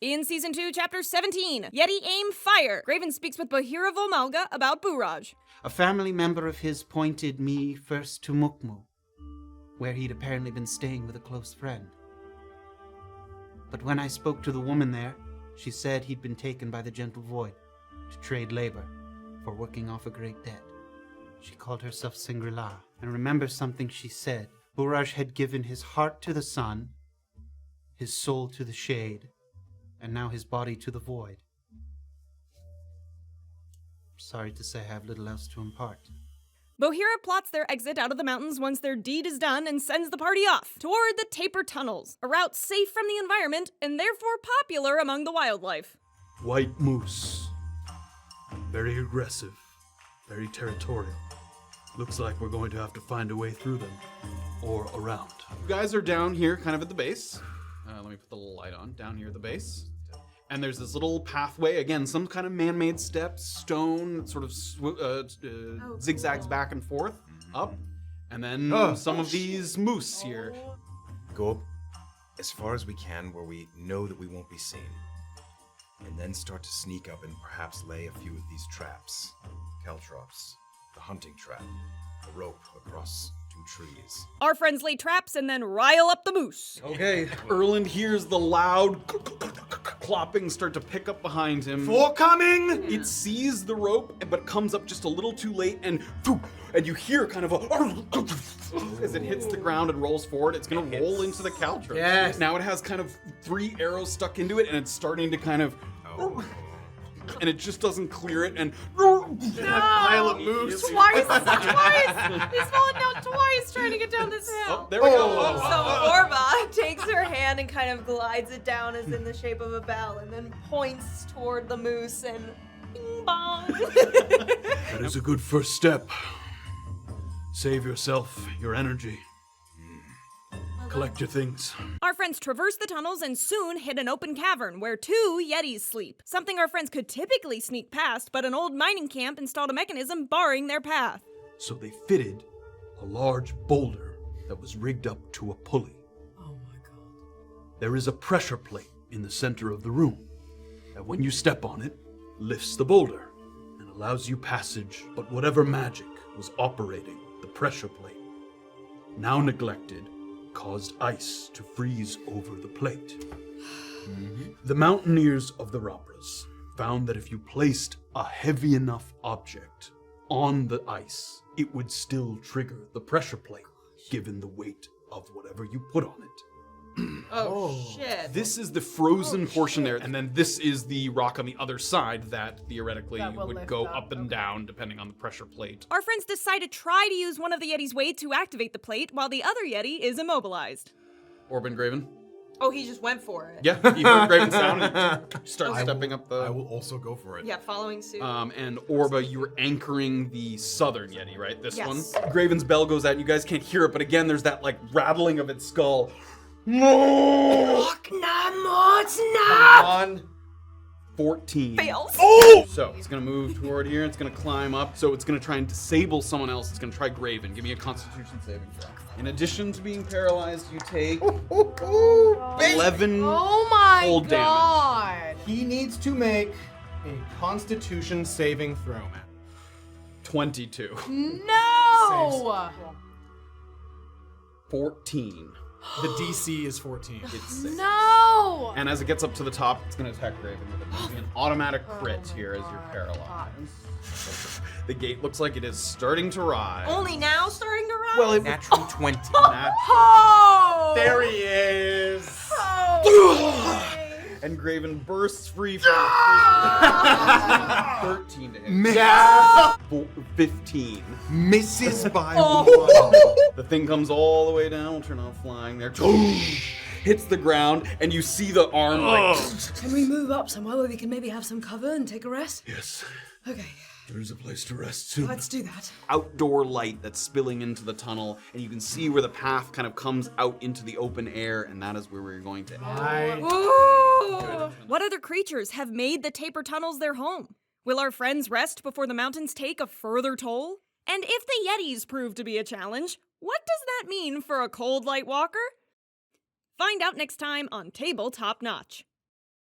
In Season 2, Chapter 17, Yeti Aim Fire, Graven speaks with Bahira Volmalga about Buraj. A family member of his pointed me first to Mukmu, where he'd apparently been staying with a close friend. But when I spoke to the woman there, she said he'd been taken by the Gentle Void to trade labor for working off a great debt. She called herself Singrila, and remember something she said. Buraj had given his heart to the sun, his soul to the shade, and now his body to the void. Sorry to say I have little else to impart. Bahira plots their exit out of the mountains once their deed is done and sends the party off toward the Taper Tunnels, a route safe from the environment and therefore popular among the wildlife. White moose. Very aggressive. Very territorial. Looks like we're going to have to find a way through them. Or around. You guys are down here, kind of at the base. Let me put the little light on. Down here at the base. And there's this little pathway, again, some kind of man-made steps, stone, sort of zigzags back and forth, up. And then some of these moose here. Go up as far as we can where we know that we won't be seen. And then start to sneak up and perhaps lay a few of these traps. Caltrops, the hunting trap, the rope across 2 trees. Our friends lay traps and then rile up the moose. Okay, Erland hears the loud clopping start to pick up behind him. Forecoming! It sees the rope, but comes up just a little too late, and you hear kind of as it hits the ground and rolls forward. It's going to roll into the caltrop. Yes. Now it has kind of 3 arrows stuck into it, and it's starting to kind of... And it just doesn't clear it, and... Pile of moose. Twice! He's fallen down twice trying to get down this hill. Oh, there we go. So Orba takes her hand and kind of glides it down as in the shape of a bell and then points toward the moose and bing bong. That is a good first step. Save yourself, your energy. Collect your things. Our friends traverse the tunnels and soon hit an open cavern where 2 Yetis sleep. Something our friends could typically sneak past, but an old mining camp installed a mechanism barring their path. So they fitted a large boulder that was rigged up to a pulley. Oh my god. There is a pressure plate in the center of the room that when you step on it, lifts the boulder and allows you passage. But whatever magic was operating the pressure plate, now neglected, caused ice to freeze over the plate. The mountaineers of the Rapras found that if you placed a heavy enough object on the ice, it would still trigger the pressure plate, given the weight of whatever you put on it. Oh shit. This is the frozen portion there, and then this is the rock on the other side that theoretically That will would lift go up, up and down depending on the pressure plate. Our friends decide to try to use one of the Yeti's weight to activate the plate while the other Yeti is immobilized. Orba and Graven? Oh, he just went for it. Yeah, you heard Graven's sound and start stepping up the... I will also go for it. Yeah, following suit. And Orba, you were anching the southern Yeti, right? This Yes. one? Graven's bell goes out, and you guys can't hear it, but again, there's that, like, rattling of its skull. No! Come on. 14. Fails. Oh! So, it's gonna move toward here, it's gonna climb up, so it's gonna try and disable someone else. It's gonna try Graven. Give me a Constitution saving throw. In addition to being paralyzed, you take 11 Oh my cold god. He needs to make a Constitution saving throw, man. 22. No! 14. The DC is 14. It's 6. No! And as it gets up to the top, it's going to attack Graven with it. It'll be an automatic crit here as you're paralyzed. The gate looks like it is starting to rise. Only now starting to rise? Well, it Natural 20. Oh! There he is. Oh! And Graven bursts free from 13 to hit. Yeah. 15. Misses by The thing comes all the way down. We'll turn off flying there. Hits the ground, and you see the arm like... Can we move up somewhere where we can maybe have some cover and take a rest? Yes, Okay, there's a place to rest soon. let's do that. outdoor light that's spilling into the tunnel, and you can see where the path kind of comes out into the open air, and that is where we're going to end. Ooh! What other creatures have made the Taper Tunnels their home? Will our friends rest before the mountains take a further toll? And if the Yetis prove to be a challenge, what does that mean for a Cold Light Walker? Find out next time on Tabletop Notch.